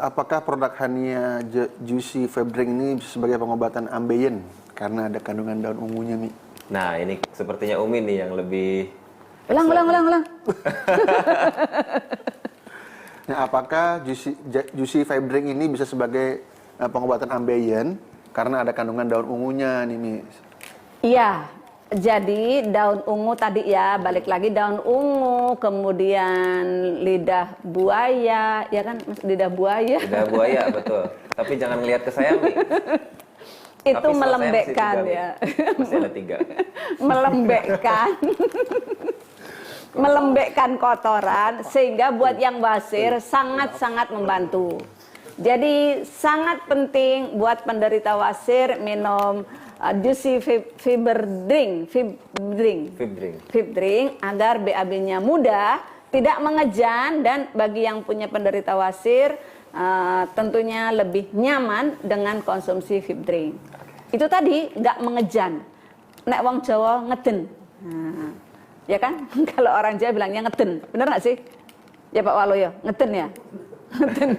Apakah produk Hania Juicy Febring ini bisa sebagai pengobatan ambeien karena ada kandungan daun ungunya, Mi? Nah, ini sepertinya Umi nih yang lebih... Ulang. Nah, apakah Juicy Febring ini bisa sebagai pengobatan ambeien karena ada kandungan daun ungunya nih, Mi? Iya, jadi daun ungu tadi ya, balik lagi daun ungu, kemudian lidah buaya, ya kan, lidah buaya. Lidah buaya, betul. Tapi jangan ngelihat ke saya, Mi. Itu Tapi setelah saya melembekkan masih 3, Mi. ya. Masih ada 3. Melembekkan. Melembekkan kotoran sehingga buat yang basir sangat-sangat membantu. Jadi sangat penting buat penderita wasir minum Juicy Fiberdrink agar BAB-nya mudah, tidak mengejan, dan bagi yang punya penderita wasir tentunya lebih nyaman dengan konsumsi Fiberdrink. Itu tadi nggak mengejan. Nek wong Jawa ngeden. Nah, ya kan? Kalau orang Jawa bilangnya ngeden. Bener nggak sih? Ya Pak Waloyo, ngeden ya? Ngeden.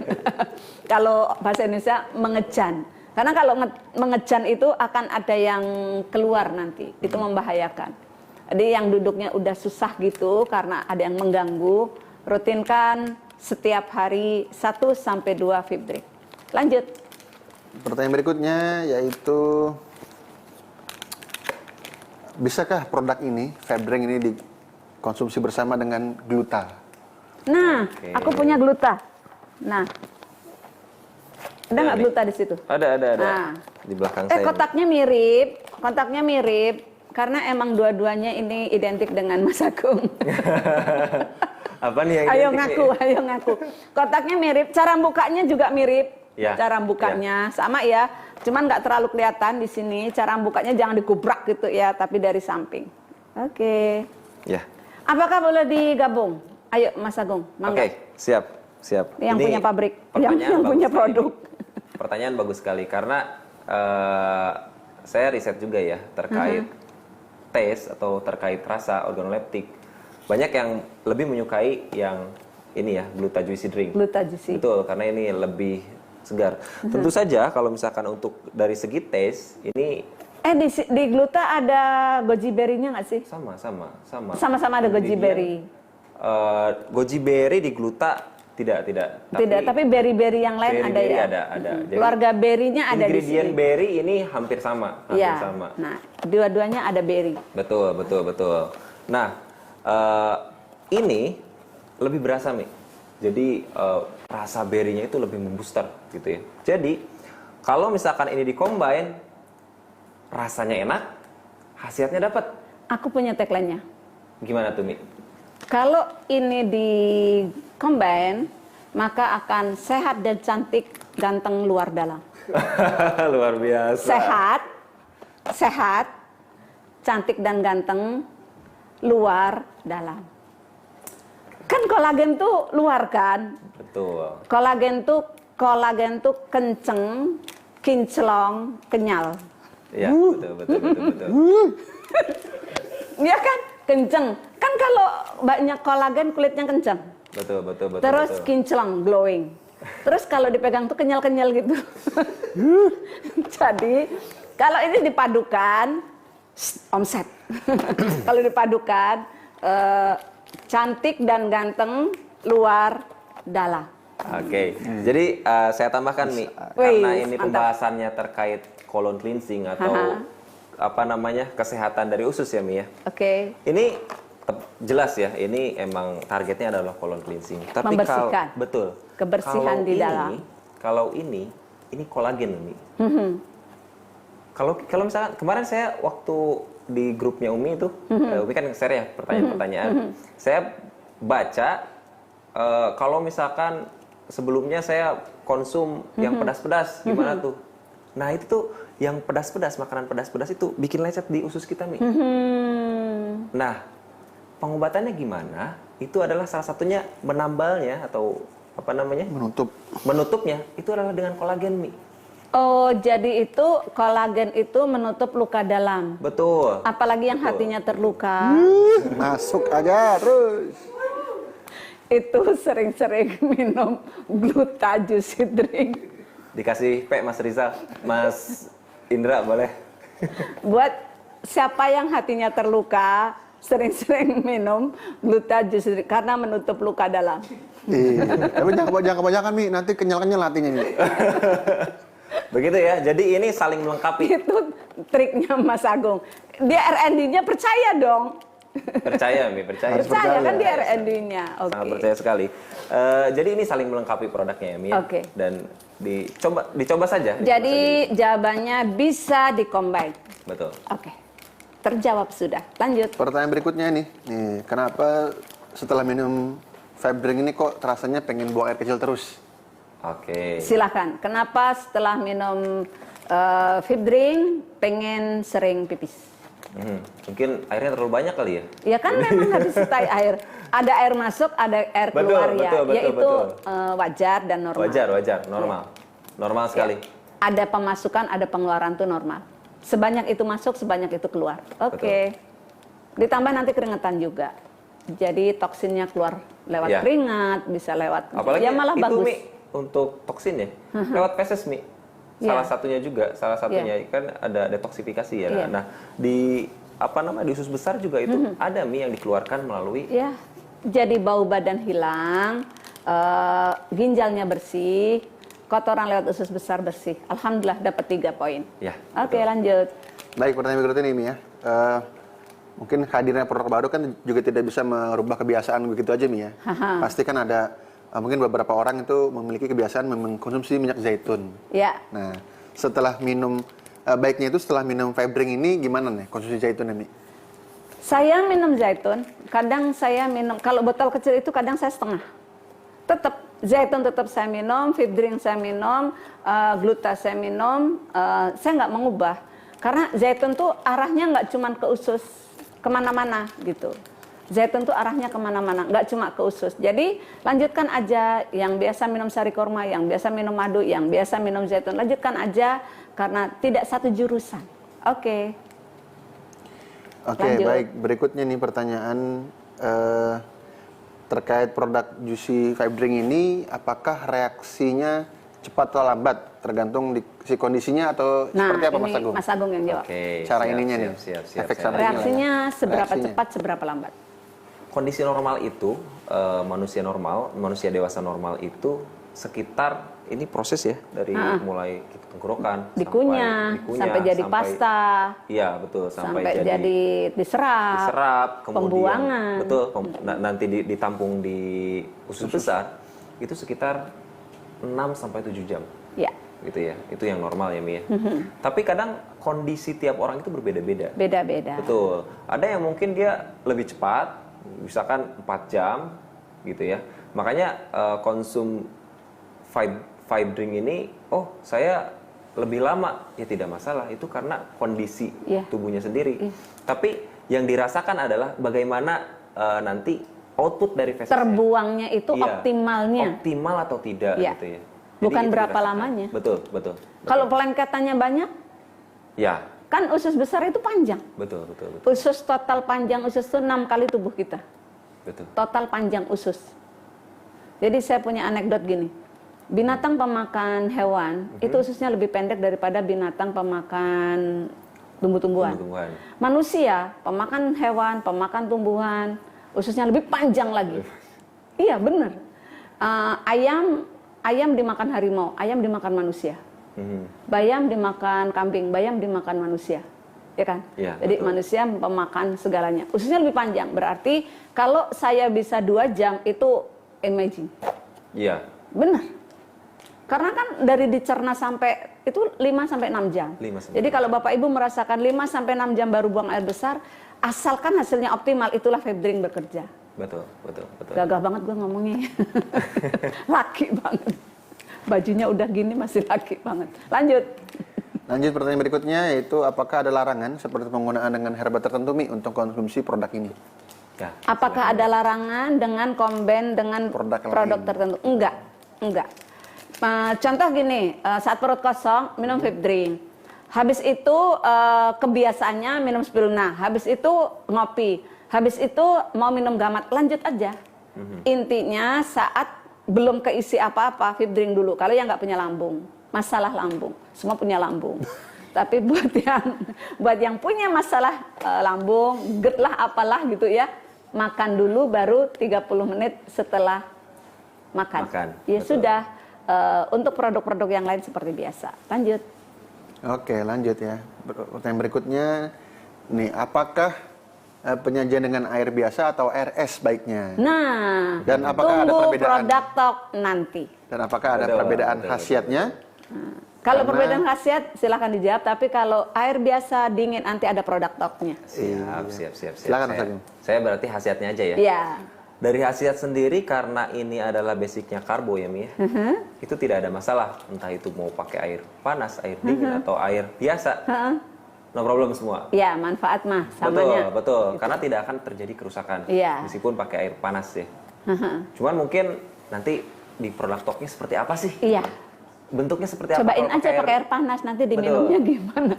Kalau bahasa Indonesia mengejan. Karena kalau mengejan itu akan ada yang keluar nanti. Itu membahayakan. Jadi yang duduknya udah susah gitu karena ada yang mengganggu, rutinkan setiap hari 1-2 Fiberdrink. Lanjut. Pertanyaan berikutnya yaitu, bisakah produk ini, Febring ini dikonsumsi bersama dengan gluta? Nah, Oke. aku punya gluta. Nah, ada nggak Nih. gluta di situ? Ada. Nah. Di belakang saya. Kotaknya mirip, karena emang dua-duanya ini identik dengan Mas Agung. Apa nih yang Ayo identik ngaku, nih? ayo ngaku. Kotaknya mirip, cara bukanya juga mirip. Ya, Cara bukanya sama ya, cuman nggak terlalu kelihatan di sini. Cara bukanya jangan digubrak gitu ya, tapi dari samping. Oke. Ya. Apakah boleh digabung? Ayo Mas Agung, Oke, mangga. siap. Yang Ini punya pabrik, pertanyaan yang bagus punya sekali produk. nih. Pertanyaan bagus sekali karena saya riset juga ya terkait taste atau terkait rasa organoleptik. Banyak yang lebih menyukai yang ini ya, Gluta Juicy Drink. Gluta Juicy. Betul, karena ini lebih segar. Tentu saja kalau misalkan untuk dari segi taste ini Di gluta ada goji berry-nya nggak sih? sama. Sama-sama ada goji Ingredient, berry. Goji berry di gluta tidak. Tidak, tapi berry-berry yang lain ada berry-berry ya. ada. Jadi, Keluarga berry-nya ada di ingredient sini. berry ini hampir sama. Iya. Nah, dua-duanya ada berry. Betul. Nah, ini lebih berasa, Mi. Jadi rasa berry-nya itu lebih membooster gitu ya. Jadi Kalau misalkan ini di-combine, rasanya enak, khasiatnya dapat. Aku punya tagline-nya. Gimana tuh, Mi? Kalau ini di-combine, maka akan sehat dan cantik, ganteng luar dalam. Luar biasa. Sehat, cantik dan ganteng, luar dalam. Kan kolagen tuh luar kan? Betul. Kolagen tuh kenceng, kinclong, kenyal. Iya, betul. Iya kan? Kenceng. Kan kalau banyak kolagen kulitnya kenceng. Betul. Terus kinclong, glowing. Terus kalau dipegang tuh kenyal-kenyal gitu. Jadi kalau ini dipadukan, omset. Kalau dipadukan, cantik dan ganteng, luar dalam. Oke, jadi saya tambahkan Mi, karena ini pembahasannya terkait colon cleansing atau apa namanya kesehatan dari usus ya Mi ya. Oke. Ini jelas ya, ini emang targetnya adalah colon cleansing. Tapi Membersihkan. betul. Kebersihan di dalam. Kalau ini kolagen Mi. Kalau misalkan kemarin saya waktu di grupnya Umi itu, Umi kan share ya pertanyaan-pertanyaan. Saya baca kalau misalkan sebelumnya saya konsum yang pedas-pedas, gimana tuh? Nah itu tuh yang pedas-pedas, makanan pedas-pedas itu bikin lecet di usus kita, Mi. Nah, pengobatannya gimana? Itu adalah salah satunya menambalnya atau apa namanya? Menutupnya itu adalah dengan kolagen, Mi. Oh, jadi itu kolagen itu menutup luka dalam. Betul. Apalagi yang hatinya terluka. Masuk aja terus. Itu sering-sering minum gluta juicy drink. Dikasih P Mas Rizal, Mas Indra boleh. Buat siapa yang hatinya terluka, sering-sering minum gluta juicy drink karena menutup luka dalam. Iya. Tapi jangan kebanyakan Mi, nanti kenyal-kenyal hatinya Mi. Begitu ya, jadi ini saling melengkapi. Itu triknya Mas Agung. Dia R&D-nya percaya dong. Percaya, Mi, percaya. Percaya kan dia R&D-nya. Oke. Sangat percaya sekali. Jadi ini saling melengkapi produknya ya, Mi. Oke. Dan dicoba saja. Jadi jawabannya bisa di-combine. Betul. Oke. Terjawab sudah. Lanjut. Pertanyaan berikutnya nih, kenapa setelah minum Fibring ini kok rasanya pengen buang air kecil terus? Oke. Silakan. Kenapa setelah minum Fibring pengen sering pipis? Mungkin airnya terlalu banyak kali ya? Ya kan memang harus setai air. Ada air masuk, ada air keluar ya. Yaitu wajar dan normal. Wajar, normal. Normal sekali. Ada pemasukan, ada pengeluaran tuh normal. Sebanyak itu masuk, sebanyak itu keluar. Oke. Ditambah nanti keringetan juga. Jadi toksinnya keluar lewat keringat, bisa lewat. Apalagi ya malah itu, bagus. Mi, untuk toksin ya, lewat feses, Mi. Salah satunya kan ada detoksifikasi ya. Iya. Nah, di usus besar juga itu ada Mi yang dikeluarkan melalui Ya, jadi bau badan hilang, ginjalnya bersih, kotoran lewat usus besar bersih. Alhamdulillah dapat 3 poin. Ya. Oke, lanjut. Baik, pertanyaan berikutnya ini Mi ya. Mungkin hadirnya produk baru kan juga tidak bisa merubah kebiasaan begitu aja Mi ya. Pasti kan ada mungkin beberapa orang itu memiliki kebiasaan mengkonsumsi minyak zaitun. Ya. Nah, setelah minum baiknya itu setelah minum Fibring ini gimana nih konsumsi zaitun Mi? Saya minum zaitun, kadang saya minum, kalau botol kecil itu kadang saya setengah. Tetap zaitun tetap saya minum, Fibring saya minum, gluta saya minum, saya nggak mengubah. Karena zaitun tuh arahnya nggak cuma ke usus, kemana-mana gitu. Zaitun tuh arahnya kemana-mana, nggak cuma ke usus. Jadi lanjutkan aja, yang biasa minum sari kurma, yang biasa minum madu, yang biasa minum zaitun, lanjutkan aja karena tidak satu jurusan. Oke. Oke, baik. Berikutnya nih pertanyaan terkait produk Juicy Fibring ini, apakah reaksinya cepat atau lambat? Tergantung si kondisinya atau seperti apa Mas Agung? Mas Agung yang jawab. Oke, Cara ininya nih, efek sampingnya. Reaksinya seberapa cepat, seberapa lambat? Kondisi normal itu, manusia dewasa normal itu sekitar, ini proses ya, dari mulai tenggorokan, dikunyah, sampai jadi pasta. Iya, betul, sampai jadi diserap, kemudian, pembuangan. Betul, nanti ditampung di usus besar, itu sekitar 6-7 jam. Ya. gitu ya. Itu yang normal ya, Mi ya. Tapi kadang kondisi tiap orang itu berbeda-beda. Beda-beda. Betul. Ada yang mungkin dia lebih cepat, misalkan 4 jam gitu ya. Makanya konsum five drink ini, oh saya lebih lama, ya tidak masalah. Itu karena kondisi tubuhnya sendiri. Tapi yang dirasakan adalah bagaimana nanti output dari fesisnya. Terbuangnya itu optimalnya. Optimal atau tidak gitu ya. Jadi Bukan itu berapa dirasakan. lamanya. Betul. Kalau pelengketannya banyak, Ya, kan usus besar itu panjang. betul. Usus total panjang usus itu 6 kali tubuh kita. Betul. Total panjang usus. Jadi saya punya anekdot gini. Binatang pemakan hewan itu ususnya lebih pendek daripada binatang pemakan tumbuh-tumbuhan. Manusia, pemakan hewan, pemakan tumbuhan, ususnya lebih panjang lagi. Iya, benar. Ayam dimakan harimau, ayam dimakan manusia. Bayam dimakan kambing, bayam dimakan manusia. Ya kan? Ya, jadi betul. manusia pemakan segalanya. Ususnya lebih panjang. Berarti kalau saya bisa 2 jam itu amazing. Iya. Benar. Karena kan dari dicerna sampai itu 5 sampai 6 jam. 5 sampai Jadi kalau Bapak Ibu merasakan 5 sampai 6 jam baru buang air besar, asalkan hasilnya optimal, itulah Febdring bekerja. Betul. Gagah banget gue ngomongnya. Laki banget. Bajunya udah gini masih laki banget. Lanjut. Lanjut pertanyaan berikutnya, yaitu apakah ada larangan seperti penggunaan dengan herba tertentu, Mi, untuk konsumsi produk ini? Ya, Apakah ada larangan dengan combine dengan Produk produk lain. tertentu? Enggak. Contoh gini, saat perut kosong minum Febdring. Habis itu kebiasaannya minum spirulina. Habis itu ngopi. Habis itu mau minum gamat. Lanjut aja. Intinya saat belum keisi apa-apa, Febdring dulu. Kalau yang nggak punya lambung, masalah lambung, semua punya lambung. Tapi buat yang punya masalah lambung, GERD lah apalah gitu ya, makan dulu baru 30 menit setelah makan. Ya betul. sudah, untuk produk-produk yang lain seperti biasa. Lanjut. Oke, lanjut ya. Pertanyaan berikutnya, nih, apakah penyajian dengan air biasa atau air es baiknya? Nah, Dan apakah ada tunggu perbedaan? produk talk nanti. Dan apakah ada Betul, perbedaan betul. khasiatnya? Kalau Karena- perbedaan khasiat silahkan dijawab, tapi kalau air biasa dingin nanti ada produk talknya. Siap. Silakan, Mas Agung. Saya berarti khasiatnya aja ya. Iya. Dari khasiat sendiri, karena ini adalah basicnya karbo ya, Mi ya. Itu tidak ada masalah, entah itu mau pakai air panas, air dingin atau air biasa. No problem semua. Ya, manfaat mah samanya. Betul. Karena tidak akan terjadi kerusakan Iya. meskipun pakai air panas ya. Cuman mungkin nanti di produk talknya seperti apa sih? Iya. Bentuknya seperti apa? Cobain kalau aja pakai air panas, nanti diminumnya gimana?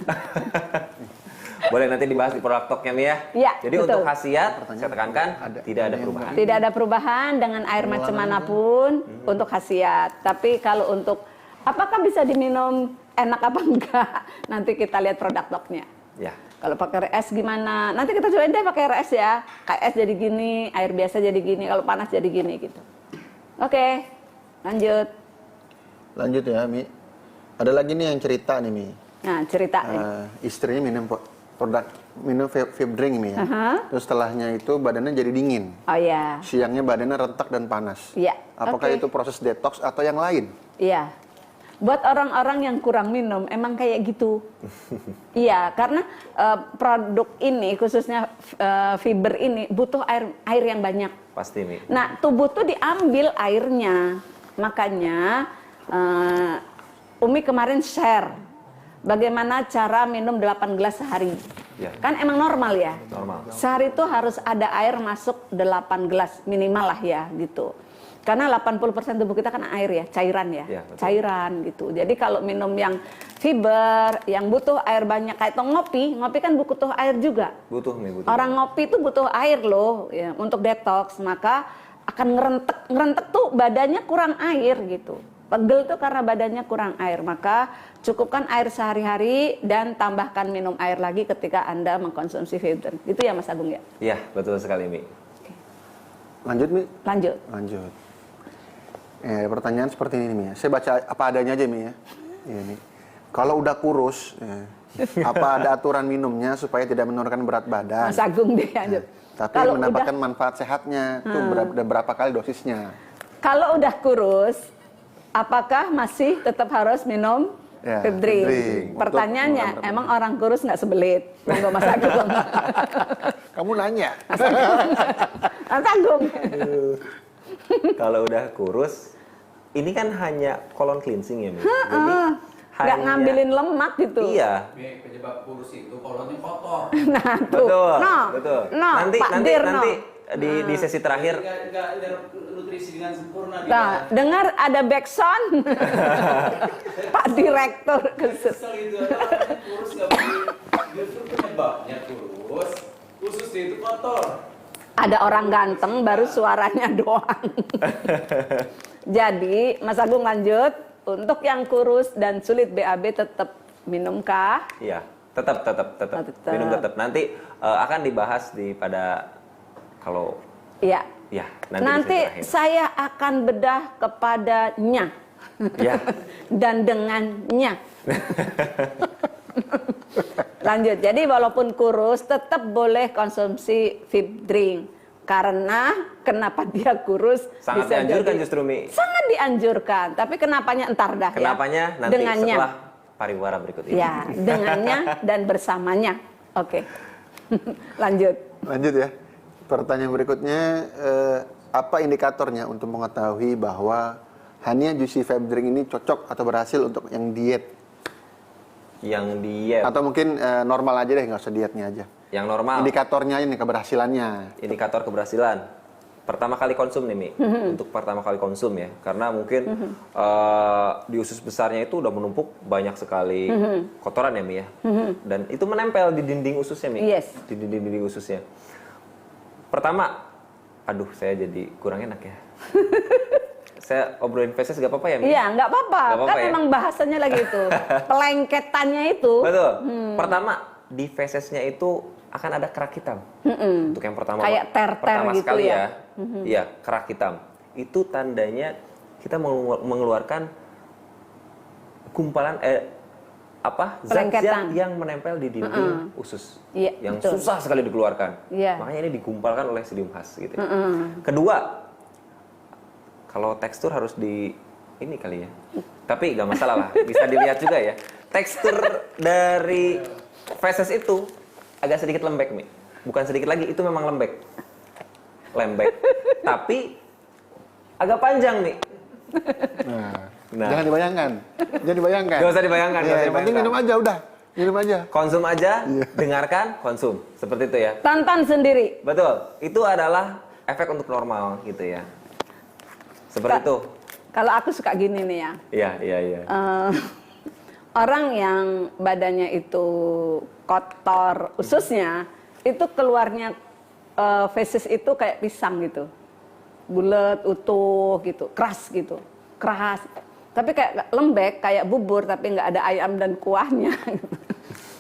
Boleh nanti dibahas di produk talknya, Mi ya. Iya, Jadi betul. untuk khasiat, saya tekankan tidak ada perubahan. Tidak ada perubahan dengan air macam manapun untuk khasiat. Tapi kalau untuk apakah bisa diminum enak apa enggak, nanti kita lihat produk talknya. Ya. Kalau pakai es gimana? Nanti kita cobain deh pakai es ya. Kayak es jadi gini, air biasa jadi gini, kalau panas jadi gini gitu. Oke, lanjut. Lanjut ya, Mi. Ada lagi nih yang cerita nih, Mi. Nah, cerita. Istrinya minum Febdring, Mi ya. Terus setelahnya itu badannya jadi dingin. Oh ya, Siangnya badannya rentak dan panas. Iya, Apakah oke. itu proses detox atau yang lain? iya. Buat orang-orang yang kurang minum, emang kayak gitu. Iya, karena produk ini, khususnya fiber ini, butuh air yang banyak. Pasti, Mi. Nah, tubuh tuh diambil airnya. Makanya Umi kemarin share bagaimana cara minum 8 gelas sehari. Ya. Kan emang normal ya? Normal. Sehari itu harus ada air masuk 8 gelas minimal lah ya gitu. Karena 80% tubuh kita kan air ya, cairan ya. Ya, betul. Cairan gitu. Jadi kalau minum yang fiber, yang butuh air banyak kayak ngopi kan butuh air juga. Butuh, Mi, butuh. Orang ngopi itu butuh air loh ya, untuk detox, maka akan ngerentek tuh badannya kurang air gitu. Pegel tuh karena badannya kurang air, maka cukupkan air sehari-hari dan tambahkan minum air lagi ketika Anda mengkonsumsi fiber. Itu ya Mas Agung ya? Iya, betul sekali, Mi. Lanjut, Mi? Lanjut. Lanjut. Pertanyaan seperti ini, Mi. Saya baca apa adanya aja, Mi ya. Ini. Kalau udah kurus, apa ada aturan minumnya supaya tidak menurunkan berat badan? Mas Agung deh lanjut. Tapi Kalau mendapatkan manfaat sehatnya, tuh berapa kali dosisnya? Kalau udah kurus, apakah masih tetap harus minum Ya, Fib Fib Drink? Drink. Pertanyaannya, Untuk emang orang kurus nggak sebelit? Monggo Mas Agung. Kamu nanya. Mas Agung. Kalau udah kurus, ini kan hanya colon cleansing ya, Mi. Jadi Nggak ngambilin lemak gitu. Iya. Penyebab kurus itu kolonnya kotor. Nah, tuh. Betul, No, betul. no, nanti Pak nanti Dir, nanti no. di sesi terakhir Nggak ada nutrisi dengan sempurna. Nah, dengar ada backsound. Pak Direktur. Kesel itu orang kurus nggak boleh. Justru penyebabnya kurus, ususnya itu kotor. Ada orang ganteng baru suaranya doang. Jadi, Mas Agung lanjut. Untuk yang kurus dan sulit BAB tetap minumkah? iya, tetap tetap. minum tetap. Nanti akan dibahas pada kalau Iya. ya Nanti di sesi terakhir. saya akan bedah kepadanya Ya. dan dengannya. Lanjut. Jadi walaupun kurus tetap boleh konsumsi Fib Drink. Karena kenapa dia kurus Sangat bisa dianjurkan jadi- justru, Mi. Sangat dianjurkan. Tapi kenapanya entar dah Kenapanya ya. nanti Dengannya. setelah pariwara berikut ini. Ya, dengannya dan bersamanya. Oke. Lanjut. Lanjut ya. Pertanyaan berikutnya, apa indikatornya untuk mengetahui bahwa Hania Juicy Fib Drink ini cocok atau berhasil untuk yang diet? Yang diet, Atau mungkin normal aja deh, nggak usah dietnya aja. yang normal. Indikatornya ini keberhasilannya. Indikator keberhasilan. Pertama kali konsum nih, Mi. Untuk pertama kali konsum ya. Karena mungkin di usus besarnya itu udah menumpuk banyak sekali kotoran ya, Mi ya. Dan itu menempel di dinding ususnya, Mi. Yes. Di dinding ususnya. Pertama, aduh saya jadi kurang enak ya. Saya obrolin feses gak apa-apa ya, Mi? Iya, nggak apa-apa. Nggak apa-apa Kan ya? memang bahasanya lagi itu. Pelengketannya itu. Betul. Pertama, di fesesnya itu akan ada kerak hitam. Untuk yang pertama, Kayak ter-ter pertama gitu sekali ya? Iya, kerak hitam. Itu tandanya kita mengeluarkan gumpalan zat Pelengketan. yang menempel di dinding usus, Iya, yang betul. susah sekali dikeluarkan. Iya. Makanya ini digumpalkan oleh Psyllium khas gitu. Kedua, kalau tekstur harus di ini kali ya. Tapi nggak masalah lah, bisa dilihat juga ya. Tekstur dari feses itu agak sedikit lembek, Mi. Bukan sedikit lagi, itu memang lembek. Lembek. Tapi agak panjang, Mi. Nah. Jangan dibayangkan. Jangan dibayangkan. Gak usah dibayangkan, Iya, gak usah yang penting dibayangkan. minum aja udah. Minum aja. Konsum aja, dengarkan, konsum. Seperti itu ya. Tonton sendiri. Betul. Itu adalah efek untuk normal gitu ya. Seperti itu. Kalau aku suka gini nih ya. Iya. Orang yang badannya itu kotor ususnya, itu keluarnya feses itu kayak pisang gitu. Bulat, utuh gitu, keras gitu. Keras. Tapi kayak lembek, kayak bubur tapi nggak ada ayam dan kuahnya.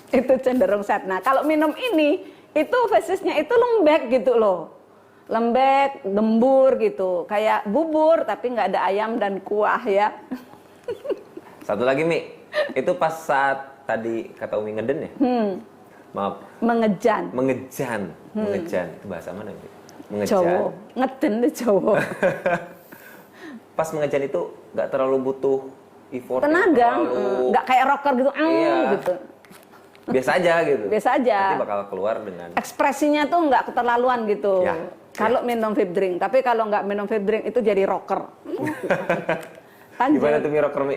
Itu cenderung set. Nah, kalau minum ini, itu fesesnya itu lembek gitu loh. Lembek, gembur gitu. Kayak bubur tapi nggak ada ayam dan kuah ya. Satu lagi, Mi. Itu pas saat tadi kata Umi ngeden ya? Maaf. Mengejan. Mengejan. Mengejan. Itu bahasa mana, Mi? Mengejan. Jawa. Ngeden deh Jawa. Pas mengejan itu nggak terlalu butuh effort. Tenaga. terlalu- Nggak kayak rocker gitu. Iya. Gitu. Biasa aja gitu. Biasa aja. Nanti bakal keluar dengan Ekspresinya tuh nggak keterlaluan gitu. Ya, Kalau minum Fib Drink. Tapi kalau nggak minum Fib Drink itu jadi rocker. Lanjut. gimana tuh Mi rocker, Mi?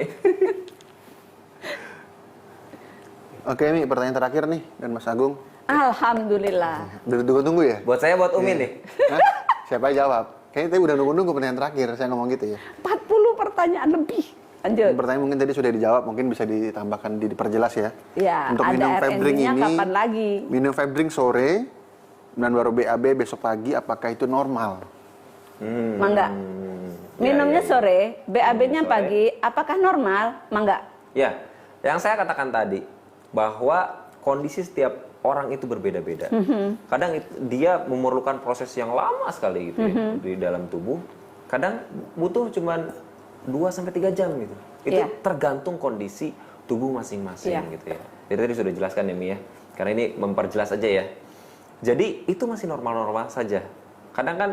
Oke, Mi, pertanyaan terakhir nih dan Mas Agung. Alhamdulillah. Udah tunggu-tunggu ya? Buat saya, buat Umi Iya. nih. Hah? Siapa yang jawab? Kayaknya tadi udah nunggu-nunggu pertanyaan terakhir, saya ngomong gitu ya. 40 pertanyaan lebih. Lanjut. Pertanyaan mungkin tadi sudah dijawab, mungkin bisa ditambahkan, diperjelas ya. Ya, Untuk ada minum Fib Drink RNG-nya ini, kapan lagi? minum Fib Drink sore, dan baru BAB besok pagi, apakah itu normal? Mangga. Minumnya ya. sore, BAB-nya Sore. pagi, apakah normal? Mangga. Ya, yang saya katakan tadi bahwa kondisi setiap orang itu berbeda-beda. Kadang dia memerlukan proses yang lama sekali gitu ya, di dalam tubuh. Kadang butuh cuman 2-3 jam gitu. Itu Iya. tergantung kondisi tubuh masing-masing Iya. gitu ya. Jadi tadi sudah jelaskan ya, Mi ya. Karena ini memperjelas aja ya. Jadi itu masih normal-normal saja. Kadang kan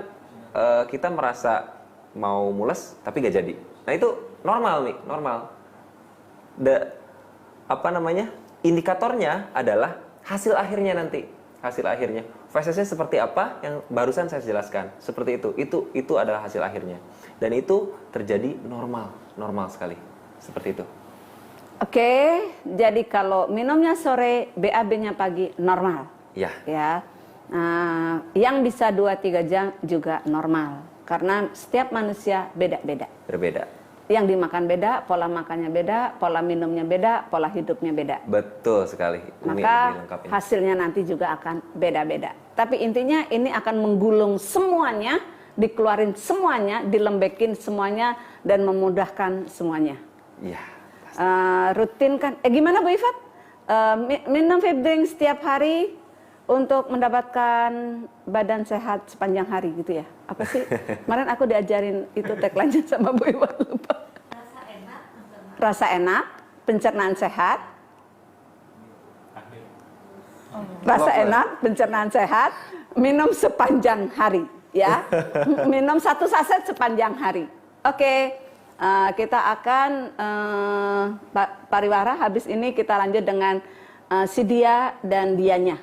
kita merasa mau mules tapi gak jadi. Nah itu normal nih, normal. Apa namanya? Indikatornya adalah hasil akhirnya nanti. Hasil akhirnya. Fasesnya seperti apa yang barusan saya jelaskan. Seperti itu. Itu adalah hasil akhirnya. Dan itu terjadi normal sekali. Seperti itu. Oke, jadi kalau minumnya sore, BAB-nya pagi normal. Ya. Ya. Yang bisa 2-3 jam juga normal. Karena setiap manusia beda-beda. Berbeda. Yang dimakan beda, pola makannya beda, pola minumnya beda, pola hidupnya beda. Betul sekali. Maka hasilnya nanti juga akan beda-beda. Tapi intinya ini akan menggulung semuanya, dikeluarin semuanya, dilembekin semuanya, dan memudahkan semuanya. Iya. Rutin kan? Gimana Bu Ifat? Minum vape drink setiap hari untuk mendapatkan badan sehat sepanjang hari gitu ya? Apa sih? Kemarin aku diajarin itu tagline-nya sama Bu Ifat, lupa. Rasa enak, pencernaan sehat. Rasa enak, pencernaan sehat, minum sepanjang hari, ya. Minum 1 saset sepanjang hari. Oke, kita akan pariwara habis ini kita lanjut dengan si dia dan dianya.